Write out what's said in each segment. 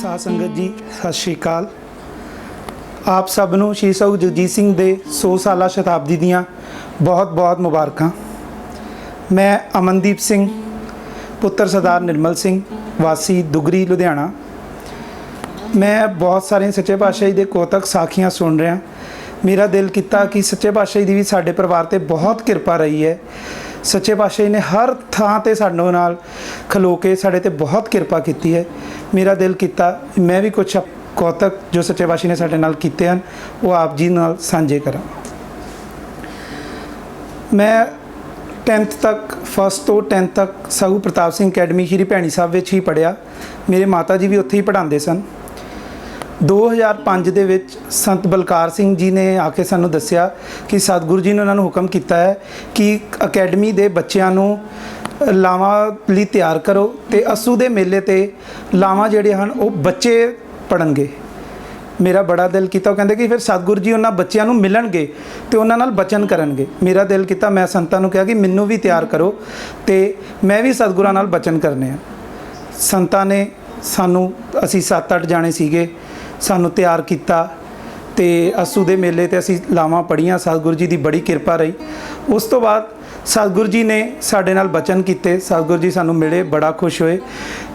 ਸਾਧ ਸੰਗਤ ਜੀ ਸਤਿ ਸ਼੍ਰੀ ਅਕਾਲ। ਆਪ ਸਭ ਨੂੰ ਸ਼੍ਰੀ ਸਹੁ ਜਗਜੀਤ ਸਿੰਘ ਦੇ 100 ਸਾਲਾ ਸ਼ਤਾਬਦੀ ਦੀਆਂ ਬਹੁਤ ਬਹੁਤ ਮੁਬਾਰਕਾਂ। ਮੈਂ ਅਮਨਦੀਪ ਸਿੰਘ ਪੁੱਤਰ ਸਰਦਾਰ ਨਿਰਮਲ ਸਿੰਘ ਵਾਸੀ ਦੁਗਰੀ ਲੁਧਿਆਣਾ। ਮੈਂ ਬਹੁਤ ਸਾਰੇ ਸੱਚੇ ਪਾਤਸ਼ਾਹ ਜੀ ਦੇ ਕੋਤਕ ਸਾਖੀਆਂ ਸੁਣ ਰਿਹਾ। ਮੇਰਾ ਦਿਲ ਕੀਤਾ ਕਿ ਸੱਚੇ ਪਾਤਸ਼ਾਹ ਜੀ ਦੀ ਵੀ ਸਾਡੇ ਪਰਿਵਾਰ 'ਤੇ ਬਹੁਤ ਕਿਰਪਾ ਰਹੀ ਹੈ। ਸੱਚੇ ਪਾਤਸ਼ਾਹ ਜੀ ਨੇ हर ਥਾਂ 'ਤੇ ਸਾਡੇ ਨਾਲ ਖਲੋ ਕੇ ਸਾਡੇ 'ਤੇ ਬਹੁਤ ਕਿਰਪਾ ਕੀਤੀ ਹੈ। ਮੇਰਾ ਦਿਲ ਕੀਤਾ ਮੈਂ ਵੀ ਕੁਛ ਕੌਤਕ ਜੋ ਸੱਚੇ ਪਾਤਸ਼ਾਹ ਨੇ ਸਾਡੇ ਨਾਲ ਕੀਤੇ ਹਨ ਉਹ ਆਪ ਜੀ ਨਾਲ ਸਾਂਝੇ ਕਰਾਂ। ਮੈਂ 10th ਤੱਕ ਫਸਟ ਤੋਂ 10th ਤੱਕ ਸਾਹੂ ਪ੍ਰਤਾਪ ਸਿੰਘ ਅਕੈਡਮੀ ਸ਼੍ਰੀ ਭੈਣੀ ਸਾਹਿਬ ਵਿੱਚ ਹੀ ਪੜ੍ਹਿਆ। ਮੇਰੇ ਮਾਤਾ ਜੀ ਵੀ ਉੱਥੇ ਹੀ ਪੜ੍ਹਾਉਂਦੇ ਸਨ। 2005 ਦੇ ਵਿੱਚ ਸੰਤ ਬਲਕਾਰ ਸਿੰਘ ਜੀ ਨੇ ਆ ਕੇ ਸਾਨੂੰ ਦੱਸਿਆ ਕਿ ਸਤਿਗੁਰੂ ਜੀ ਨੇ ਉਹਨਾਂ ਨੂੰ ਹੁਕਮ ਕੀਤਾ ਹੈ ਕਿ ਅਕੈਡਮੀ ਦੇ ਬੱਚਿਆਂ ਨੂੰ ਲਾਵਾਂ ਲਈ ਤਿਆਰ ਕਰੋ ਤੇ ਅੱਸੂ ਦੇ ਮੇਲੇ 'ਤੇ ਲਾਵਾਂ ਜਿਹੜੇ ਹਨ ਉਹ ਬੱਚੇ ਪੜ੍ਹਨਗੇ। ਮੇਰਾ ਬੜਾ ਦਿਲ ਕੀਤਾ। ਉਹ ਕਹਿੰਦੇ ਕਿ ਫਿਰ ਸਤਿਗੁਰੂ ਜੀ ਉਹਨਾਂ ਬੱਚਿਆਂ ਨੂੰ ਮਿਲਣਗੇ ਤੇ ਉਹਨਾਂ ਨਾਲ ਬਚਨ ਕਰਨਗੇ। ਮੇਰਾ ਦਿਲ ਕੀਤਾ, ਮੈਂ ਸੰਤਾਂ ਨੂੰ ਕਿਹਾ ਕਿ ਮੈਨੂੰ ਵੀ ਤਿਆਰ ਕਰੋ ਤੇ ਮੈਂ ਵੀ ਸਤਿਗੁਰਾਂ ਨਾਲ ਬਚਨ ਕਰਨੇ ਆ। ਸੰਤਾਂ ਨੇ ਸਾਨੂੰ, ਅਸੀਂ 7-8 ਜਾਣੇ ਸੀਗੇ, ਸਾਨੂੰ ਤਿਆਰ ਕੀਤਾ ਤੇ ਅੱਸੂ ਦੇ ਮੇਲੇ 'ਤੇ ਅਸੀਂ ਲਾਵਾਂ ਪੜ੍ਹੀਆਂ। ਸਤਿਗੁਰੂ ਜੀ ਦੀ ਬੜੀ ਕਿਰਪਾ ਰਹੀ। ਉਸ ਤੋਂ ਬਾਅਦ ਸਤਿਗੁਰੂ ਜੀ ਨੇ ਸਾਡੇ ਨਾਲ ਬਚਨ ਕੀਤੇ। ਸਤਿਗੁਰੂ ਜੀ ਸਾਨੂੰ ਮਿਲੇ, ਬੜਾ ਖੁਸ਼ ਹੋਏ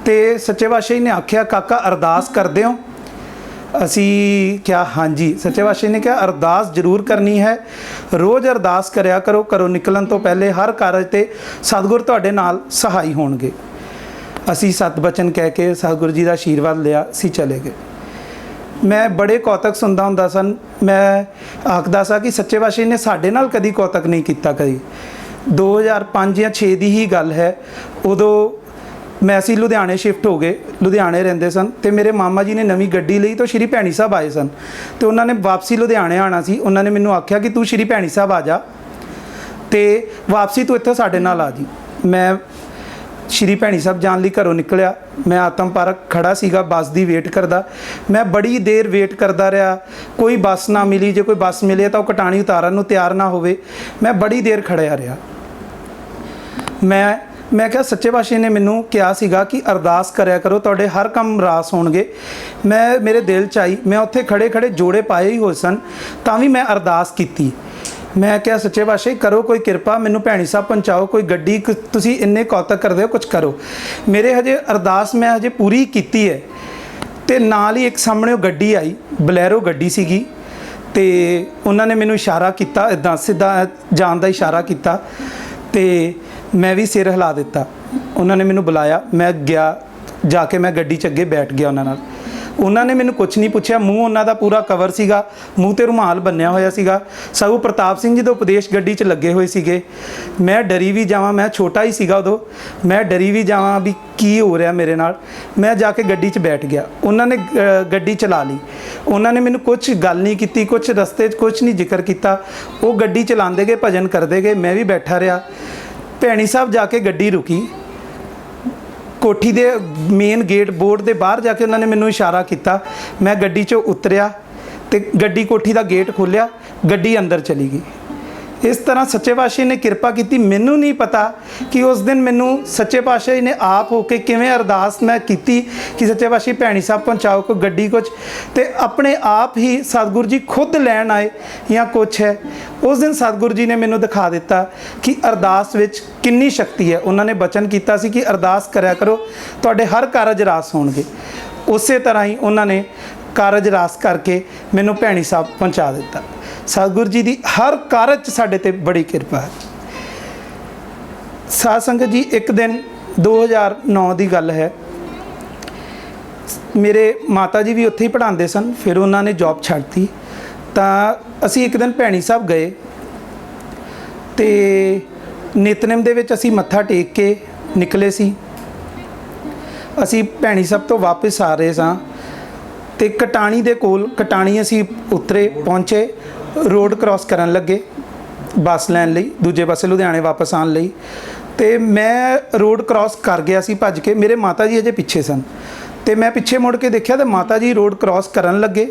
ਤੇ ਸੱਚੇ ਪਾਤਸ਼ਾਹ ਜੀ ਨੇ ਆਖਿਆ, ਕਾਕਾ ਅਰਦਾਸ ਕਰਦੇ ਹੋ? ਅਸੀਂ ਕਿਹਾ ਹਾਂਜੀ। ਸੱਚੇ ਪਾਤਸ਼ਾਹ ਨੇ ਕਿਹਾ ਅਰਦਾਸ ਜ਼ਰੂਰ ਕਰਨੀ ਹੈ, ਰੋਜ਼ ਅਰਦਾਸ ਕਰਿਆ ਕਰੋ। ਘਰੋਂ ਨਿਕਲਣ ਤੋਂ ਪਹਿਲੇ ਹਰ ਕਾਰਜ 'ਤੇ ਸਤਿਗੁਰ ਤੁਹਾਡੇ ਨਾਲ ਸਹਾਈ ਹੋਣਗੇ। ਅਸੀਂ ਸਤ ਬਚਨ ਕਹਿ ਕੇ ਸਤਿਗੁਰੂ ਜੀ ਦਾ ਆਸ਼ੀਰਵਾਦ ਲਿਆ, ਅਸੀਂ ਚਲੇ ਗਏ। ਮੈਂ ਬੜੇ ਕੌਤਕ ਸੁਣਦਾ ਹੁੰਦਾ ਸਨ। ਮੈਂ ਆਖਦਾ ਸਾਂ ਕਿ ਸੱਚੇ ਪਾਤਸ਼ਾਹ ਨੇ ਸਾਡੇ ਨਾਲ ਕਦੀ ਕੌਤਕ ਨਹੀਂ ਕੀਤਾ। ਕਦੀ 2005 ਜਾਂ 6 ਦੀ ਹੀ ਗੱਲ ਹੈ। ਉਦੋਂ ਮੈਂ ਅਸੀਂ ਲੁਧਿਆਣੇ ਸ਼ਿਫਟ ਹੋ ਗਏ, ਲੁਧਿਆਣੇ ਰਹਿੰਦੇ ਸਨ ਤੇ ਮੇਰੇ ਮਾਮਾ ਜੀ ਨੇ ਨਵੀਂ ਗੱਡੀ ਲਈ ਤਾਂ ਸ਼੍ਰੀ ਭੈਣੀ ਸਾਹਿਬ ਆਏ ਸਨ ਤੇ ਉਹਨਾਂ ਨੇ ਵਾਪਸੀ ਲੁਧਿਆਣੇ ਆਉਣਾ ਸੀ। ਉਹਨਾਂ ਨੇ ਮੈਨੂੰ ਆਖਿਆ ਕਿ ਤੂੰ ਸ਼੍ਰੀ ਭੈਣੀ ਸਾਹਿਬ ਆ ਜਾ ਤੇ ਵਾਪਸੀ ਤੂੰ ਇੱਥੇ ਸਾਡੇ ਨਾਲ ਆ ਜੀ। ਮੈਂ ਸ਼੍ਰੀ ਭੈਣੀ ਸਾਹਿਬ ਜਾਣ ਲਈ ਘਰੋਂ ਨਿਕਲਿਆ। ਮੈਂ ਆਤਮ ਪਾਰਕ ਖੜਾ ਸੀਗਾ, ਬੱਸ ਦੀ ਵੇਟ ਕਰਦਾ। ਮੈਂ ਬੜੀ ਦੇਰ ਵੇਟ ਕਰਦਾ ਰਿਹਾ, ਕੋਈ ਬੱਸ ਨਾ ਮਿਲੀ। ਜੇ ਕੋਈ ਬੱਸ ਮਿਲੇ ਤਾਂ ਉਹ ਕਟਾਣੀ ਉਤਾਰਨ ਨੂੰ ਤਿਆਰ ਨਾ ਹੋਵੇ। ਮੈਂ ਬੜੀ ਦੇਰ ਖੜਿਆ ਰਿਹਾ। ਮੈਂ ਕਿਹਾ ਸੱਚੇ ਪਾਤਸ਼ਾਹ ਨੇ ਮੈਨੂੰ ਕਿਹਾ ਸੀਗਾ ਕਿ ਅਰਦਾਸ ਕਰਿਆ ਕਰੋ, ਤੁਹਾਡੇ ਹਰ ਕੰਮ ਰਾਸ ਹੋਣਗੇ। ਮੇਰੇ ਦਿਲ 'ਚ ਆਈ। ਮੈਂ ਉੱਥੇ ਖੜੇ ਖੜੇ ਜੋੜੇ ਪਾਏ ਹੀ ਹੋਏ ਸਨ ਤਾਂ ਵੀ ਮੈਂ ਅਰਦਾਸ ਕੀਤੀ। ਮੈਂ ਕਿਹਾ ਸੱਚੇ ਪਾਤਸ਼ਾਹ ਕਰੋ ਕੋਈ ਕਿਰਪਾ, ਮੈਨੂੰ ਭੈਣੀ ਸਾਹਿਬ ਪਹੁੰਚਾਓ, ਕੋਈ ਗੱਡੀ, ਤੁਸੀਂ ਇੰਨੇ ਕੌਤਕ ਕਰਦੇ ਹੋ, ਕੁਝ ਕਰੋ। ਮੇਰੇ ਹਜੇ ਅਰਦਾਸ ਮੈਂ ਹਜੇ ਪੂਰੀ ਕੀਤੀ ਹੈ ਤੇ ਨਾਲ ਹੀ ਇੱਕ ਸਾਹਮਣੇ ਉਹ ਗੱਡੀ ਆਈ, ਬਲੈਰੋ ਗੱਡੀ ਸੀਗੀ ਤੇ ਉਹਨਾਂ ਨੇ ਮੈਨੂੰ ਇਸ਼ਾਰਾ ਕੀਤਾ, ਇੱਦਾਂ ਸਿੱਧਾ ਜਾਣ ਦਾ ਇਸ਼ਾਰਾ ਕੀਤਾ ਤੇ ਮੈਂ ਵੀ ਸਿਰ ਹਿਲਾ ਦਿੱਤਾ। ਉਹਨਾਂ ਨੇ ਮੈਨੂੰ ਬੁਲਾਇਆ, ਮੈਂ ਗਿਆ, ਜਾ ਕੇ ਮੈਂ ਗੱਡੀ 'ਚ ਅੱਗੇ ਬੈਠ ਗਿਆ ਉਹਨਾਂ ਨਾਲ। ਉਹਨਾਂ ਨੇ ਮੈਨੂੰ ਕੁਛ ਨਹੀਂ ਪੁੱਛਿਆ। ਮੂੰਹ ਉਹਨਾਂ ਦਾ ਪੂਰਾ ਕਵਰ ਸੀਗਾ, ਮੂੰਹ 'ਤੇ ਰੁਮਾਲ ਬੰਨਿਆ ਹੋਇਆ ਸੀਗਾ। ਸਾਹੂ ਪ੍ਰਤਾਪ ਸਿੰਘ ਜੀ ਦੇ ਉਪਦੇਸ਼ ਗੱਡੀ 'ਚ ਲੱਗੇ ਹੋਏ ਸੀਗੇ। ਮੈਂ ਡਰੀ ਵੀ ਜਾਵਾਂ, ਮੈਂ ਛੋਟਾ ਹੀ ਸੀਗਾ ਉਦੋਂ, ਮੈਂ ਡਰੀ ਵੀ ਜਾਵਾਂ ਵੀ ਕੀ ਹੋ ਰਿਹਾ ਮੇਰੇ ਨਾਲ। ਮੈਂ ਜਾ ਕੇ ਗੱਡੀ 'ਚ ਬੈਠ ਗਿਆ। ਉਹਨਾਂ ਨੇ ਗੱਡੀ ਚਲਾ ਲਈ। ਉਹਨਾਂ ਨੇ ਮੈਨੂੰ ਕੁਛ ਗੱਲ ਨਹੀਂ ਕੀਤੀ, ਕੁਛ ਰਸਤੇ 'ਚ ਕੁਛ ਨਹੀਂ ਜ਼ਿਕਰ ਕੀਤਾ। ਉਹ ਗੱਡੀ ਚਲਾਉਂਦੇ ਗਏ, ਭਜਨ ਕਰਦੇ ਗਏ, ਮੈਂ ਵੀ ਬੈਠਾ ਰਿਹਾ। ਭੈਣੀ ਸਾਹਿਬ ਜਾ ਕੇ ਗੱਡੀ ਰੁਕੀ। ਕੋਠੀ ਦੇ ਮੇਨ ਗੇਟ ਬੋਰਡ ਦੇ ਬਾਹਰ ਜਾ ਕੇ ਉਹਨਾਂ ਨੇ ਮੈਨੂੰ ਇਸ਼ਾਰਾ ਕੀਤਾ। ਮੈਂ ਗੱਡੀ 'ਚੋਂ ਉਤਰਿਆ ਤੇ ਗੱਡੀ ਕੋਠੀ ਦਾ ਗੇਟ ਖੋਲ੍ਹਿਆ, ਗੱਡੀ ਅੰਦਰ ਚਲੀ ਗਈ। ਇਸ ਤਰ੍ਹਾਂ ਸੱਚੇ ਪਾਤਸ਼ਾਹ ਨੇ ਕਿਰਪਾ ਕੀਤੀ। ਮੈਨੂੰ ਨਹੀਂ ਪਤਾ ਕਿ ਉਸ ਦਿਨ ਮੈਨੂੰ ਸੱਚੇ ਪਾਤਸ਼ਾਹ ਜੀ ਨੇ ਆਪ ਹੋ ਕੇ ਕਿਵੇਂ ਅਰਦਾਸ ਮੈਂ ਕੀਤੀ ਕਿ ਸੱਚੇ ਪਾਤਸ਼ਾਹ ਭੈਣੀ ਸਾਹਿਬ ਪਹੁੰਚਾਓ ਕੋਈ ਗੱਡੀ ਕੁਛ, ਤੇ ਆਪਣੇ ਆਪ ਹੀ ਸਤਿਗੁਰੂ ਜੀ ਖੁਦ ਲੈਣ ਆਏ ਜਾਂ ਕੁਛ ਹੈ। ਉਸ ਦਿਨ ਸਤਿਗੁਰੂ ਜੀ ਨੇ ਮੈਨੂੰ ਦਿਖਾ ਦਿੱਤਾ ਕਿ ਅਰਦਾਸ ਵਿੱਚ ਕਿੰਨੀ ਸ਼ਕਤੀ ਹੈ। ਉਹਨਾਂ ਨੇ ਬਚਨ ਕੀਤਾ ਸੀ ਕਿ ਅਰਦਾਸ ਕਰਿਆ ਕਰੋ, ਤੁਹਾਡੇ ਹਰ ਕਾਰਜ ਰਾਸ ਹੋਣਗੇ। ਉਸੇ ਤਰ੍ਹਾਂ ਹੀ ਉਹਨਾਂ ਨੇ ਕਾਰਜ ਰਾਸ ਕਰਕੇ ਮੈਨੂੰ ਭੈਣੀ ਸਾਹਿਬ ਪਹੁੰਚਾ ਦਿੱਤਾ। ਸਤਿਗੁਰੂ ਜੀ ਦੀ ਹਰ ਕਾਰਜ 'ਚ ਸਾਡੇ 'ਤੇ ਬੜੀ ਕਿਰਪਾ ਹੈ। ਸਾਧ ਸੰਗਤ ਜੀ, ਇੱਕ ਦਿਨ 2009 ਦੀ ਗੱਲ ਹੈ। ਮੇਰੇ ਮਾਤਾ ਜੀ ਵੀ ਉੱਥੇ ਹੀ ਪੜ੍ਹਾਉਂਦੇ ਸਨ, ਫਿਰ ਉਹਨਾਂ ਨੇ ਜੌਬ ਛੱਡਤੀ ਤਾਂ ਅਸੀਂ ਇੱਕ ਦਿਨ ਭੈਣੀ ਸਾਹਿਬ ਗਏ ਤੇ ਨਿਤਨੇਮ ਦੇ ਵਿੱਚ ਅਸੀਂ ਮੱਥਾ ਟੇਕ ਕੇ ਨਿਕਲੇ ਸੀ। ਅਸੀਂ ਭੈਣੀ ਸਾਹਿਬ ਤੋਂ ਵਾਪਸ ਆ ਰਹੇ ਸਾਂ ਤੇ ਕਟਾਣੀ ਦੇ ਕੋਲ, ਕਟਾਣੀ ਅਸੀਂ ਉਤਰੇ, ਪਹੁੰਚੇ, ਰੋਡ ਕ੍ਰਾਸ ਕਰਨ ਲੱਗੇ ਬੱਸ ਲੈਣ ਲਈ, ਦੂਜੇ ਪਾਸੇ ਲੁਧਿਆਣੇ ਵਾਪਸ ਆਉਣ ਲਈ। ਤੇ ਮੈਂ ਰੋਡ ਕ੍ਰਾਸ ਕਰ ਗਿਆ ਸੀ ਭੱਜ ਕੇ। ਮੇਰੇ ਮਾਤਾ ਜੀ ਅਜੇ ਪਿੱਛੇ ਸਨ ਤੇ ਮੈਂ ਪਿੱਛੇ ਮੁੜ ਕੇ ਦੇਖਿਆ ਤੇ ਮਾਤਾ ਜੀ ਰੋਡ ਕ੍ਰਾਸ ਕਰਨ ਲੱਗੇ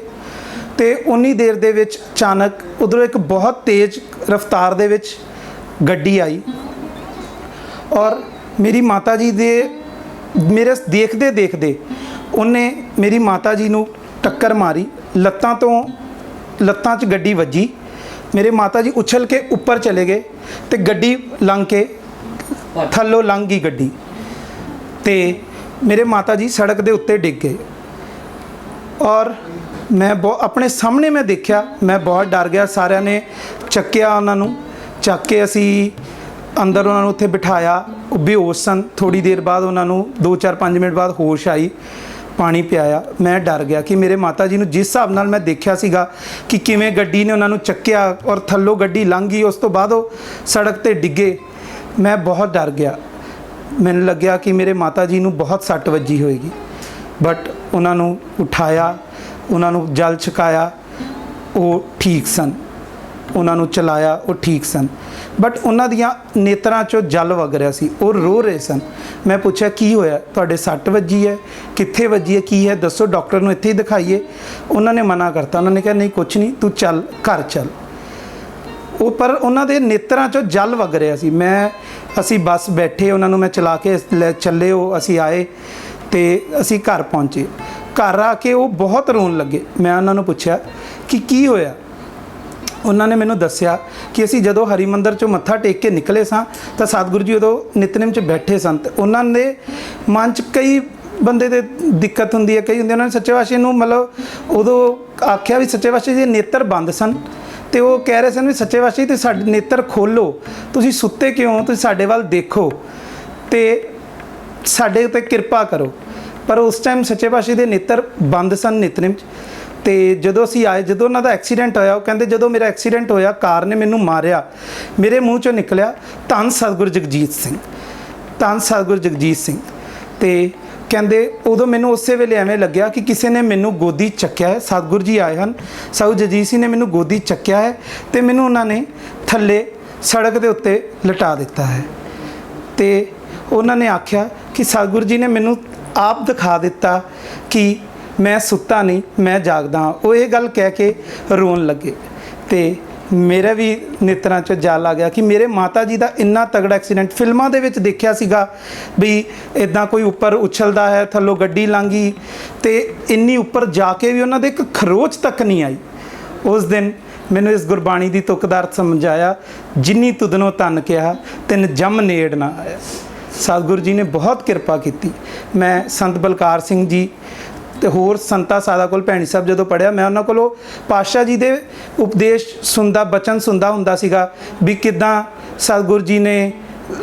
ਤੇ ਉਨੀ ਦੇਰ ਦੇ ਵਿੱਚ ਅਚਾਨਕ ਉਧਰੋਂ ਇੱਕ ਬਹੁਤ ਤੇਜ਼ ਰਫ਼ਤਾਰ ਦੇ ਵਿੱਚ ਗੱਡੀ ਆਈ ਔਰ ਮੇਰੀ ਮਾਤਾ जी दे मेरे देखते देखते ਉਹਨੇ ਮੇਰੀ ਮਾਤਾ ਜੀ ਨੂੰ ਟੱਕਰ ਮਾਰੀ, ਲੱਤਾਂ 'ਚ ਗੱਡੀ ਵੱਜੀ। ਮੇਰੇ ਮਾਤਾ ਜੀ ਉਛਲ ਕੇ ਉੱਪਰ ਚਲੇ ਗਏ ਤੇ ਗੱਡੀ ਲੰਘ ਕੇ ਥੱਲੋਂ ਲੰਘ ਗਈ ਗੱਡੀ, ਤੇ ਮੇਰੇ ਮਾਤਾ ਜੀ ਸੜਕ ਦੇ ਉੱਤੇ ਡਿੱਗ ਗਏ। ਔਰ ਮੈਂ ਆਪਣੇ ਸਾਹਮਣੇ ਮੈਂ ਦੇਖਿਆ, ਮੈਂ ਬਹੁਤ ਡਰ ਗਿਆ। ਸਾਰਿਆਂ ਨੇ ਚੱਕਿਆ, ਉਹਨਾਂ ਨੂੰ ਚੱਕ ਕੇ ਅਸੀਂ ਅੰਦਰ ਉਹਨਾਂ ਨੂੰ ਉੱਥੇ ਬਿਠਾਇਆ। ਉਹ ਬੇਹੋਸ਼ ਸਨ। ਥੋੜ੍ਹੀ ਦੇਰ ਬਾਅਦ ਉਹਨਾਂ ਨੂੰ 2-4-5 ਮਿੰਟ ਬਾਅਦ ਹੋਸ਼ ਆਈ, ਪਾਣੀ ਪਿਆਇਆ। ਮੈਂ ਡਰ ਗਿਆ ਕਿ ਮੇਰੇ ਮਾਤਾ ਜੀ ਨੂੰ ਜਿਸ ਹਿਸਾਬ ਨਾਲ ਮੈਂ ਦੇਖਿਆ ਸੀਗਾ ਕਿ ਕਿਵੇਂ ਗੱਡੀ ਨੇ ਉਹਨਾਂ ਨੂੰ ਚੱਕਿਆ ਔਰ ਥੱਲੋਂ ਗੱਡੀ ਲੰਘ ਗਈ, ਉਸ ਤੋਂ ਬਾਅਦ ਉਹ ਸੜਕ 'ਤੇ ਡਿੱਗੇ, ਮੈਂ ਬਹੁਤ ਡਰ ਗਿਆ। ਮੈਨੂੰ ਲੱਗਿਆ ਕਿ ਮੇਰੇ ਮਾਤਾ ਜੀ ਨੂੰ ਬਹੁਤ ਸੱਟ ਵੱਜੀ ਹੋਏਗੀ, ਬਟ ਉਹਨਾਂ ਨੂੰ ਉਠਾਇਆ, ਉਹਨਾਂ ਨੂੰ ਜਲ ਛਕਾਇਆ, ਉਹ ਠੀਕ ਸਨ। ਉਹਨਾਂ ਨੂੰ ਚਲਾਇਆ, ਉਹ ਠੀਕ ਸਨ, ਬਟ ਉਹਨਾਂ ਦੀਆਂ ਨੇਤਰਾਂ 'ਚੋਂ ਜਲ ਵਗ ਰਿਹਾ ਸੀ, ਉਹ ਰੋ ਰਹੇ ਸਨ। ਮੈਂ ਪੁੱਛਿਆ ਕੀ ਹੋਇਆ, ਤੁਹਾਡੇ ਸੱਟ ਵੱਜੀ ਹੈ, ਕਿੱਥੇ ਵੱਜੀ ਹੈ, ਕੀ ਹੈ, ਦੱਸੋ, ਡਾਕਟਰ ਨੂੰ ਇੱਥੇ ਹੀ ਦਿਖਾਈਏ। ਉਹਨਾਂ ਨੇ ਮਨਾ ਕਰਤਾ। ਉਹਨਾਂ ਨੇ ਕਿਹਾ ਨਹੀਂ ਕੁਛ ਨਹੀਂ, ਤੂੰ ਚੱਲ ਘਰ ਚੱਲ। ਉਹ ਪਰ ਉਹਨਾਂ ਦੇ ਨੇਤਰਾਂ 'ਚੋਂ ਜਲ ਵਗ ਰਿਹਾ ਸੀ। ਅਸੀਂ ਬੱਸ ਬੈਠੇ, ਉਹਨਾਂ ਨੂੰ ਮੈਂ ਚਲਾ ਕੇ ਚੱਲੇ, ਉਹ ਅਸੀਂ ਆਏ ਤੇ ਅਸੀਂ ਘਰ ਪਹੁੰਚੇ। ਘਰ ਆ ਕੇ ਉਹ ਬਹੁਤ ਰੋਣ ਲੱਗੇ। ਮੈਂ ਉਹਨਾਂ ਨੂੰ ਪੁੱਛਿਆ ਕਿ ਕੀ ਹੋਇਆ। ਉਹਨਾਂ ਨੇ ਮੈਨੂੰ ਦੱਸਿਆ ਕਿ ਅਸੀਂ ਜਦੋਂ ਹਰੀਮੰਦਰ 'ਚੋਂ ਮੱਥਾ ਟੇਕ ਕੇ ਨਿਕਲੇ ਸਾਂ ਤਾਂ ਸਤਿਗੁਰੂ ਜੀ ਉਦੋਂ ਨਿਤਨੇਮ 'ਚ ਬੈਠੇ ਸਨ, ਤੇ ਉਹਨਾਂ ਦੇ ਮਨ 'ਚ ਕਈ ਬੰਦੇ ਦੇ ਦਿੱਕਤ ਹੁੰਦੀ ਹੈ, ਕਈ ਹੁੰਦੇ। ਉਹਨਾਂ ਨੇ ਸੱਚੇ ਪਾਤਸ਼ਾਹ ਨੂੰ ਮਤਲਬ ਉਦੋਂ ਆਖਿਆ ਵੀ ਸੱਚੇ ਪਾਤਸ਼ਾਹ ਜੀ ਦੇ ਨੇਤਰ ਬੰਦ ਸਨ, ਤੇ ਉਹ ਕਹਿ ਰਹੇ ਸਨ ਵੀ ਸੱਚੇ ਪਾਤਸ਼ਾਹ ਤੇ ਸਾਡੇ ਨੇਤਰ ਖੋਲ੍ਹੋ, ਤੁਸੀਂ ਸੁੱਤੇ ਕਿਉਂ, ਤੁਸੀਂ ਸਾਡੇ ਵੱਲ ਦੇਖੋ ਤੇ ਸਾਡੇ ਉੱਤੇ ਕਿਰਪਾ ਕਰੋ। ਪਰ ਉਸ ਟਾਈਮ ਸੱਚੇ ਪਾਤਸ਼ਾਹ ਦੇ ਨੇਤਰ ਬੰਦ ਸਨ ਨਿਤਨੇਮ 'ਚ। ਤੇ ਜਦੋਂ ਅਸੀਂ ਆਏ, ਜਦੋਂ ਉਹਨਾਂ ਦਾ ਐਕਸੀਡੈਂਟ ਹੋਇਆ, ਉਹ ਕਹਿੰਦੇ ਜਦੋਂ ਮੇਰਾ ਐਕਸੀਡੈਂਟ ਹੋਇਆ ਕਾਰ ਨੇ ਮੈਨੂੰ ਮਾਰਿਆ, ਮੇਰੇ ਮੂੰਹ 'ਚੋਂ ਨਿਕਲਿਆ ਧੰਨ ਸਤਿਗੁਰੂ ਜਗਜੀਤ ਸਿੰਘ, ਧੰਨ ਸਤਿਗੁਰੂ ਜਗਜੀਤ ਸਿੰਘ। ਤੇ ਕਹਿੰਦੇ ਉਦੋਂ ਮੈਨੂੰ ਉਸੇ ਵੇਲੇ ਐਵੇਂ ਲੱਗਿਆ ਕਿ ਕਿਸੇ ਨੇ ਮੈਨੂੰ ਗੋਦੀ ਚੱਕਿਆ ਹੈ। ਸਤਿਗੁਰੂ ਜੀ ਆਏ ਹਨ, ਸਤਿਗੁਰੂ ਜਗਜੀਤ ਸਿੰਘ ਨੇ ਮੈਨੂੰ ਗੋਦੀ ਚੱਕਿਆ ਹੈ ਤੇ ਮੈਨੂੰ ਉਹਨਾਂ ਨੇ ਥੱਲੇ ਸੜਕ ਦੇ ਉੱਤੇ ਲਿਟਾ ਦਿੱਤਾ ਹੈ। ਤੇ ਉਹਨਾਂ ਨੇ ਆਖਿਆ ਕਿ ਸਤਿਗੁਰੂ ਜੀ ਨੇ ਮੈਨੂੰ ਆਪ ਦਿਖਾ ਦਿੱਤਾ ਕਿ ਮੈਂ ਸੁੱਤਾ ਨਹੀਂ, ਮੈਂ ਜਾਗਦਾ ਹਾਂ। ਉਹ ਇਹ ਗੱਲ ਕਹਿ ਕੇ ਰੋਣ ਲੱਗੇ ਤੇ ਮੇਰਾ ਵੀ ਨੇਤਰਾਂ 'ਚ ਜਲ ਆ ਗਿਆ ਕਿ ਮੇਰੇ ਮਾਤਾ ਜੀ ਦਾ ਇੰਨਾ ਤਗੜਾ ਐਕਸੀਡੈਂਟ ਫਿਲਮਾਂ ਦੇ ਵਿੱਚ ਦੇਖਿਆ ਸੀਗਾ ਵੀ ਇੱਦਾਂ ਕੋਈ ਉੱਪਰ ਉਛਲਦਾ ਹੈ, ਥੱਲੋਂ ਗੱਡੀ ਲੰਘੀ, ਤੇ ਇੰਨੀ ਉੱਪਰ ਜਾ ਕੇ ਵੀ ਉਹਨਾਂ ਦੇ ਇੱਕ ਖਰੋਚ ਤੱਕ ਨਹੀਂ ਆਈ। ਉਸ ਦਿਨ ਮੈਨੂੰ ਇਸ ਗੁਰਬਾਣੀ ਦੀ ਤੁਕਦਾਰ ਸਮਝਾਇਆ, ਜਿੰਨੀ ਤੁਧਨੋਂ ਧਨ ਕਿਹਾ ਤਿੰਨ ਜੰਮ ਨੇੜ ਨਾ ਆਇਆ। ਸਤਿਗੁਰੂ ਜੀ ਨੇ ਬਹੁਤ ਕਿਰਪਾ ਕੀਤੀ। ਮੈਂ ਸੰਤ ਬਲਕਾਰ ਸਿੰਘ ਜੀ ਤੇ ਹੋਰ ਸੰਤਾਂ ਸਾਧਾਂ ਕੋਲ ਭੈਣੀ ਸਾਹਿਬ ਜਦੋਂ ਪੜ੍ਹਿਆ, ਮੈਂ ਉਹਨਾਂ ਕੋਲੋਂ ਪਾਤਸ਼ਾਹ ਜੀ ਦੇ ਉਪਦੇਸ਼ ਸੁਣਦਾ, ਬਚਨ ਸੁਣਦਾ ਹੁੰਦਾ ਸੀਗਾ ਵੀ ਕਿੱਦਾਂ ਸਤਿਗੁਰੂ ਜੀ ਨੇ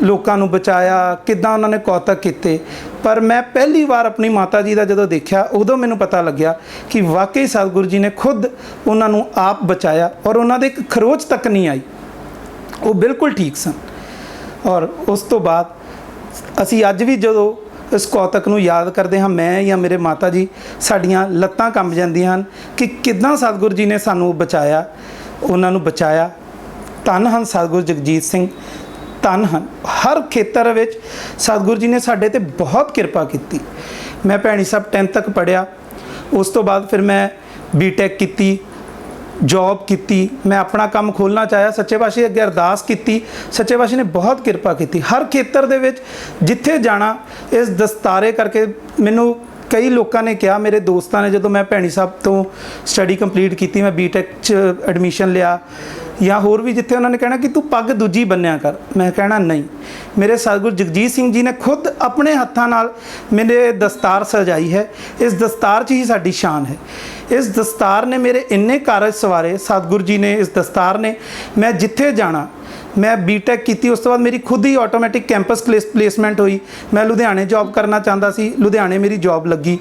ਲੋਕਾਂ ਨੂੰ ਬਚਾਇਆ, ਕਿੱਦਾਂ ਉਹਨਾਂ ਨੇ ਕੌਤਕ ਕੀਤੇ। ਪਰ ਮੈਂ ਪਹਿਲੀ ਵਾਰ ਆਪਣੀ ਮਾਤਾ ਜੀ ਦਾ ਜਦੋਂ ਦੇਖਿਆ, ਉਦੋਂ ਮੈਨੂੰ ਪਤਾ ਲੱਗਿਆ ਕਿ ਵਾਕਈ ਸਤਿਗੁਰੂ ਜੀ ਨੇ ਖੁਦ ਉਹਨਾਂ ਨੂੰ ਆਪ ਬਚਾਇਆ ਔਰ ਉਹਨਾਂ ਦੇ ਇੱਕ ਖਰੋਚ ਤੱਕ ਨਹੀਂ ਆਈ, ਉਹ ਬਿਲਕੁਲ ਠੀਕ ਸਨ। ਔਰ ਉਸ ਤੋਂ ਬਾਅਦ ਅਸੀਂ ਅੱਜ ਵੀ ਜਦੋਂ ਇਸ ਕੌਤਕ ਨੂੰ ਯਾਦ ਕਰਦੇ ਹਾਂ, ਮੈਂ ਜਾਂ ਮੇਰੇ ਮਾਤਾ ਜੀ, ਸਾਡੀਆਂ ਲੱਤਾਂ ਕੰਬ ਜਾਂਦੀਆਂ ਹਨ ਕਿ ਕਿੱਦਾਂ ਸਤਿਗੁਰੂ ਜੀ ਨੇ ਸਾਨੂੰ ਬਚਾਇਆ, ਉਹਨਾਂ ਨੂੰ ਬਚਾਇਆ। ਧੰਨ ਹਨ ਸਤਿਗੁਰੂ ਜਗਜੀਤ ਸਿੰਘ, ਧੰਨ ਹਨ। ਹਰ ਖੇਤਰ ਵਿੱਚ ਸਤਿਗੁਰੂ ਜੀ ਨੇ ਸਾਡੇ 'ਤੇ ਬਹੁਤ ਕਿਰਪਾ ਕੀਤੀ। ਮੈਂ ਭੈਣੀ ਸਾਹਿਬ 10th ਤੱਕ ਪੜ੍ਹਿਆ, ਉਸ ਤੋਂ ਬਾਅਦ ਫਿਰ ਮੈਂ B.Tech ਕੀਤੀ, ਜੌਬ ਕੀਤੀ, ਮੈਂ ਆਪਣਾ ਕੰਮ ਖੋਲ੍ਹਣਾ ਚਾਹਿਆ, ਸੱਚੇ ਪਾਤਸ਼ਾਹ ਅੱਗੇ ਅਰਦਾਸ ਕੀਤੀ, ਸੱਚੇ ਪਾਤਸ਼ਾਹ ਨੇ ਬਹੁਤ ਕਿਰਪਾ ਕੀਤੀ। ਹਰ ਖੇਤਰ ਦੇ ਵਿੱਚ ਜਿੱਥੇ ਜਾਣਾ ਇਸ ਦਸਤਾਰੇ ਕਰਕੇ। ਮੈਨੂੰ ਕਈ ਲੋਕਾਂ ਨੇ ਕਿਹਾ, ਮੇਰੇ ਦੋਸਤਾਂ ਨੇ, ਜਦੋਂ ਮੈਂ ਭੈਣੀ ਸਾਹਿਬ ਤੋਂ ਸਟੱਡੀ ਕੰਪਲੀਟ ਕੀਤੀ, ਮੈਂ B.Tech 'ਚ ਐਡਮਿਸ਼ਨ ਲਿਆ ਜਾਂ ਹੋਰ ਵੀ ਜਿੱਥੇ, ਉਹਨਾਂ ਨੇ ਕਹਿਣਾ ਕਿ ਤੂੰ ਪੱਗ ਦੂਜੀ ਬੰਨਿਆ ਕਰ। ਮੈਂ ਕਹਿਣਾ ਨਹੀਂ, ਮੇਰੇ ਸਤਿਗੁਰੂ ਜਗਜੀਤ ਸਿੰਘ ਜੀ ਨੇ ਖੁਦ ਆਪਣੇ ਹੱਥਾਂ ਨਾਲ ਮੇਰੇ ਦਸਤਾਰ ਸਜਾਈ ਹੈ। ਇਸ ਦਸਤਾਰ 'ਚ ਹੀ ਸਾਡੀ ਸ਼ਾਨ ਹੈ। ਇਸ ਦਸਤਾਰ ਨੇ ਮੇਰੇ ਇੰਨੇ ਕਾਰਜ ਸਵਾਰੇ, ਸਤਿਗੁਰੂ ਜੀ ਨੇ, ਇਸ ਦਸਤਾਰ ਨੇ। ਮੈਂ ਜਿੱਥੇ ਜਾਣਾ, ਮੈਂ B.Tech ਕੀਤੀ, ਉਸ ਤੋਂ ਬਾਅਦ ਮੇਰੀ ਖੁਦ ਹੀ ਆਟੋਮੈਟਿਕ ਕੈਂਪਸ ਪਲੇਸਮੈਂਟ ਹੋਈ। ਮੈਂ ਲੁਧਿਆਣੇ ਜੌਬ ਕਰਨਾ ਚਾਹੁੰਦਾ ਸੀ, ਲੁਧਿਆਣੇ ਮੇਰੀ ਜੌਬ ਲੱਗੀ।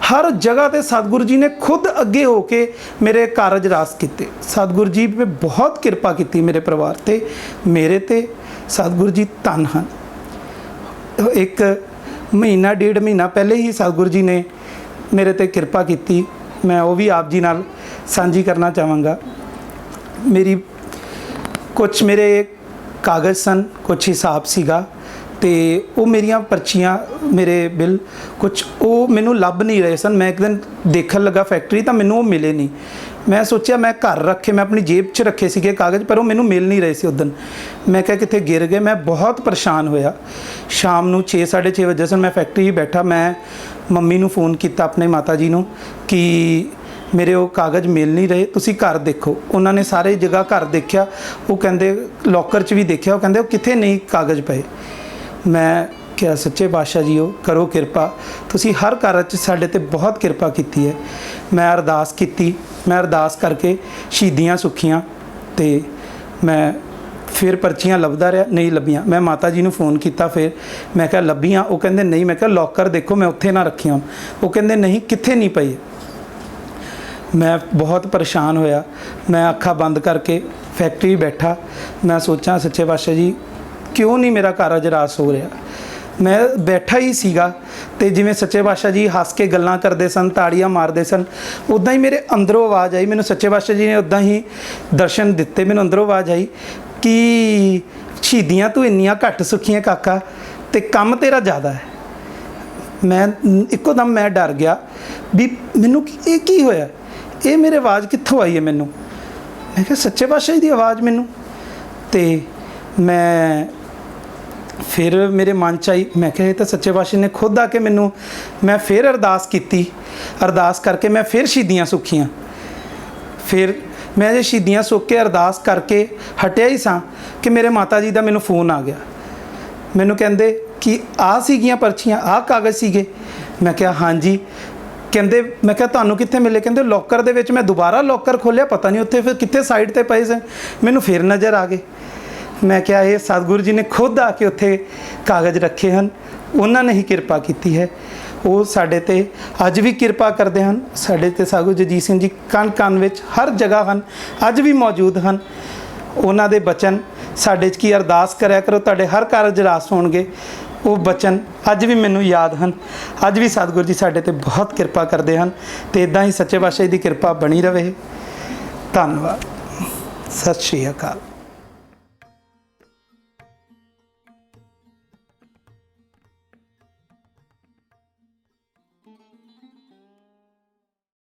ਹਰ ਜਗ੍ਹਾ 'ਤੇ ਸਤਿਗੁਰੂ ਜੀ ਨੇ ਖੁਦ ਅੱਗੇ ਹੋ ਕੇ ਮੇਰੇ ਕਾਰਜ ਰਾਸ ਕੀਤੇ। ਸਤਿਗੁਰੂ ਜੀ ਨੇ ਬਹੁਤ ਕਿਰਪਾ ਕੀਤੀ ਮੇਰੇ ਪਰਿਵਾਰ 'ਤੇ, ਮੇਰੇ 'ਤੇ। ਸਤਿਗੁਰੂ ਜੀ ਧੰਨ ਹਨ। ਇੱਕ ਮਹੀਨਾ, 1.5 ਮਹੀਨਾ ਪਹਿਲੇ ਹੀ ਸਤਿਗੁਰੂ ਜੀ ਨੇ ਮੇਰੇ 'ਤੇ ਕਿਰਪਾ ਕੀਤੀ। ਮੈਂ ਉਹ ਵੀ ਆਪ ਜੀ ਨਾਲ ਸਾਂਝੀ ਕਰਨਾ ਚਾਹਾਂਗਾ। ਮੇਰੀ ਕੁਛ ਮੇਰੇ ਕਾਗਜ਼ ਸਨ, ਕੁਛ ਹਿਸਾਬ ਸੀਗਾ, ਤੇ ਉਹ ਮੇਰੀਆਂ ਪਰਚੀਆਂ, ਮੇਰੇ ਬਿੱਲ ਕੁਛ ਉਹ ਮੈਨੂੰ ਲੱਭ ਨਹੀਂ ਰਹੇ ਸਨ। ਮੈਂ ਇੱਕ ਦਿਨ ਦੇਖਣ ਲੱਗਾ ਫੈਕਟਰੀ, ਤਾਂ ਮੈਨੂੰ ਉਹ ਮਿਲੇ ਨਹੀਂ। ਮੈਂ ਸੋਚਿਆ ਮੈਂ ਘਰ ਰੱਖੇ, ਮੈਂ ਆਪਣੀ ਜੇਬ 'ਚ ਰੱਖੇ ਸੀਗੇ ਕਾਗਜ਼, ਪਰ ਉਹ ਮੈਨੂੰ ਮਿਲ ਨਹੀਂ ਰਹੇ ਸੀ ਉਦਣ। ਮੈਂ ਕਿਹਾ ਕਿੱਥੇ ਗਿਰ ਗਏ। ਮੈਂ ਬਹੁਤ ਪਰੇਸ਼ਾਨ ਹੋਇਆ। ਸ਼ਾਮ ਨੂੰ 6:30 ਵਜੇ ਸਨ, ਮੈਂ ਫੈਕਟਰੀ 'ਚ ਬੈਠਾ। ਮੈਂ ਮੰਮੀ ਨੂੰ फ़ੋਨ ਕੀਤਾ, ਆਪਣੇ ਮਾਤਾ ਜੀ ਨੂੰ, ਕਿ ਮੇਰੇ ਉਹ ਕਾਗਜ਼ ਮਿਲ ਨਹੀਂ ਰਹੇ, ਤੁਸੀਂ ਘਰ ਦੇਖੋ। ਉਹਨਾਂ ਨੇ ਸਾਰੇ ਜਗ੍ਹਾ ਘਰ ਦੇਖਿਆ, ਉਹ ਕਹਿੰਦੇ ਲੋਕਰ 'ਚ ਵੀ ਦੇਖਿਆ, ਉਹ ਕਹਿੰਦੇ ਉਹ ਕਿੱਥੇ ਨਹੀਂ ਕਾਗਜ਼ ਪਏ। ਮੈਂ ਕਿਹਾ ਸੱਚੇ ਪਾਤਸ਼ਾਹ ਜੀ ਉਹ ਕਰੋ ਕਿਰਪਾ, ਤੁਸੀਂ ਹਰ ਕਾਰਜ 'ਚ ਸਾਡੇ ਤੇ ਬਹੁਤ ਕਿਰਪਾ ਕੀਤੀ ਹੈ। ਮੈਂ ਅਰਦਾਸ ਕੀਤੀ, ਮੈਂ ਅਰਦਾਸ ਕਰਕੇ ਸ਼ਹੀਦੀਆਂ ਸੁੱਖੀਆਂ, ਤੇ ਮੈਂ ਫਿਰ ਪਰਚੀਆਂ ਲੱਭਦਾ ਰਿਹਾ, ਨਹੀਂ ਲੱਭੀਆਂ। ਮੈਂ ਮਾਤਾ ਜੀ ਨੂੰ फ़ੋਨ ਕੀਤਾ, ਫਿਰ ਮੈਂ ਕਿਹਾ ਲੱਭੀਆਂ? ਉਹ ਕਹਿੰਦੇ ਨਹੀਂ। ਮੈਂ ਕਿਹਾ ਲੋਕਰ ਦੇਖੋ, ਮੈਂ ਉੱਥੇ ਨਾ ਰੱਖੀਆਂ। ਉਹ ਕਹਿੰਦੇ ਨਹੀਂ, ਕਿੱਥੇ ਨਹੀਂ ਪਈ। ਮੈਂ ਬਹੁਤ ਪਰੇਸ਼ਾਨ ਹੋਇਆ। ਮੈਂ ਅੱਖਾਂ ਬੰਦ ਕਰਕੇ ਫੈਕਟਰੀ ਬੈਠਾ। ਮੈਂ ਸੋਚਾਂ ਸੱਚੇ ਪਾਤਸ਼ਾਹ ਜੀ ਕਿਉਂ ਨਹੀਂ ਮੇਰਾ ਕਾਰਜ ਰਾਸ ਹੋ ਰਿਹਾ। ਮੈਂ ਬੈਠਾ ਹੀ ਸੀਗਾ, ਤੇ ਜਿਵੇਂ ਸੱਚੇ ਪਾਤਸ਼ਾਹ ਜੀ ਹੱਸ ਕੇ ਗੱਲਾਂ ਕਰਦੇ ਸਨ, ਤਾੜੀਆਂ ਮਾਰਦੇ ਸਨ, ਉੱਦਾਂ ਹੀ ਮੇਰੇ ਅੰਦਰੋਂ ਆਵਾਜ਼ ਆਈ। ਮੈਨੂੰ ਸੱਚੇ ਪਾਤਸ਼ਾਹ ਜੀ ਨੇ ਉੱਦਾਂ ਹੀ ਦਰਸ਼ਨ ਦਿੱਤੇ। ਮੈਨੂੰ ਅੰਦਰੋਂ ਆਵਾਜ਼ ਆਈ ਕਿ ਸ਼ਹੀਦੀਆਂ ਤੂੰ ਇੰਨੀਆਂ ਘੱਟ ਸੁੱਖੀਆਂ ਕਾਕਾ, ਤੇ ਕੰਮ ਤੇਰਾ ਜ਼ਿਆਦਾ ਹੈ। ਮੈਂ ਇੱਕੋ ਦਮ ਮੈਂ ਡਰ ਗਿਆ ਵੀ ਮੈਨੂੰ ਇਹ ਕੀ ਹੋਇਆ, ਇਹ ਮੇਰੇ ਆਵਾਜ਼ ਕਿੱਥੋਂ ਆਈ ਹੈ ਮੈਨੂੰ। ਮੈਂ ਕਿਹਾ ਸੱਚੇ ਪਾਤਸ਼ਾਹ ਜੀ ਦੀ ਆਵਾਜ਼ ਮੈਨੂੰ। ਤੇ ਮੈਂ ਫਿਰ ਮੇਰੇ ਮਨ 'ਚ ਆਈ, ਮੈਂ ਕਿਹਾ ਇਹ ਤਾਂ ਸੱਚੇ ਪਾਤਸ਼ਾਹ ਨੇ ਖੁਦ ਆ ਕੇ ਮੈਨੂੰ। ਮੈਂ ਫਿਰ ਅਰਦਾਸ ਕੀਤੀ, ਅਰਦਾਸ ਕਰਕੇ ਮੈਂ ਫਿਰ ਸ਼ਹੀਦੀਆਂ ਸੁੱਖੀਆਂ। ਫਿਰ ਮੈਂ ਜੇ ਸ਼ਹੀਦੀਆਂ ਸੁੱਖ ਕੇ ਅਰਦਾਸ ਕਰਕੇ ਹਟਿਆ ਹੀ ਸਾਂ ਕਿ ਮੇਰੇ ਮਾਤਾ ਜੀ ਦਾ ਮੈਨੂੰ फ़ੋਨ ਆ ਗਿਆ। ਮੈਨੂੰ ਕਹਿੰਦੇ ਕਿ ਆਹ ਸੀਗੀਆਂ ਪਰਚੀਆਂ, ਆਹ ਕਾਗਜ਼ ਸੀਗੇ। ਮੈਂ ਕਿਹਾ ਹਾਂਜੀ। ਕਹਿੰਦੇ, ਮੈਂ ਕਿਹਾ ਤੁਹਾਨੂੰ ਕਿੱਥੇ ਮਿਲੇ? ਕਹਿੰਦੇ ਲੋਕਰ ਦੇ ਵਿੱਚ। ਮੈਂ ਦੁਬਾਰਾ ਲੋਕਰ ਖੋਲ੍ਹਿਆ, ਪਤਾ ਨਹੀਂ ਉੱਥੇ ਫਿਰ ਕਿੱਥੇ ਸਾਈਡ 'ਤੇ ਪਏ ਸਨ, ਮੈਨੂੰ ਫਿਰ ਨਜ਼ਰ ਆ ਗਏ। ਮੈਂ ਕਿਹਾ ਇਹ ਸਤਿਗੁਰੂ ਜੀ ਨੇ ਖੁਦ ਆ ਕੇ ਉੱਥੇ ਕਾਗਜ਼ ਰੱਖੇ ਹਨ, ਉਹਨਾਂ ਨੇ ਹੀ ਕਿਰਪਾ ਕੀਤੀ ਹੈ। ਉਹ ਸਾਡੇ ਤੇ ਅੱਜ ਵੀ ਕਿਰਪਾ ਕਰਦੇ ਹਨ। ਸਾਡੇ ਤੇ ਸਾਧੂ ਜਗਜੀਤ ਸਿੰਘ ਜੀ ਕਣ ਕਣ ਵਿੱਚ ਹਰ ਜਗ੍ਹਾ ਹਨ, ਅੱਜ ਵੀ ਮੌਜੂਦ ਹਨ। ਉਹਨਾਂ ਦੇ ਬਚਨ ਸਾਡੇ 'ਚ ਕੀ ਅਰਦਾਸ ਕਰਿਆ ਕਰੋ, ਤੁਹਾਡੇ ਹਰ ਕਾਰਜ ਰਾਸ ਹੋਣਗੇ। ਉਹ ਬਚਨ ਅੱਜ ਵੀ ਮੈਨੂੰ ਯਾਦ ਹਨ। ਅੱਜ ਵੀ ਸਤਿਗੁਰੂ ਜੀ ਸਾਡੇ ਤੇ ਬਹੁਤ ਕਿਰਪਾ ਕਰਦੇ ਹਨ, ਤੇ ਇੱਦਾਂ ਹੀ ਸੱਚੇ ਪਾਤਸ਼ਾਹ ਦੀ ਕਿਰਪਾ ਬਣੀ ਰਹੇ। ਧੰਨਵਾਦ। ਸਤਿ ਸ਼੍ਰੀ ਅਕਾਲ।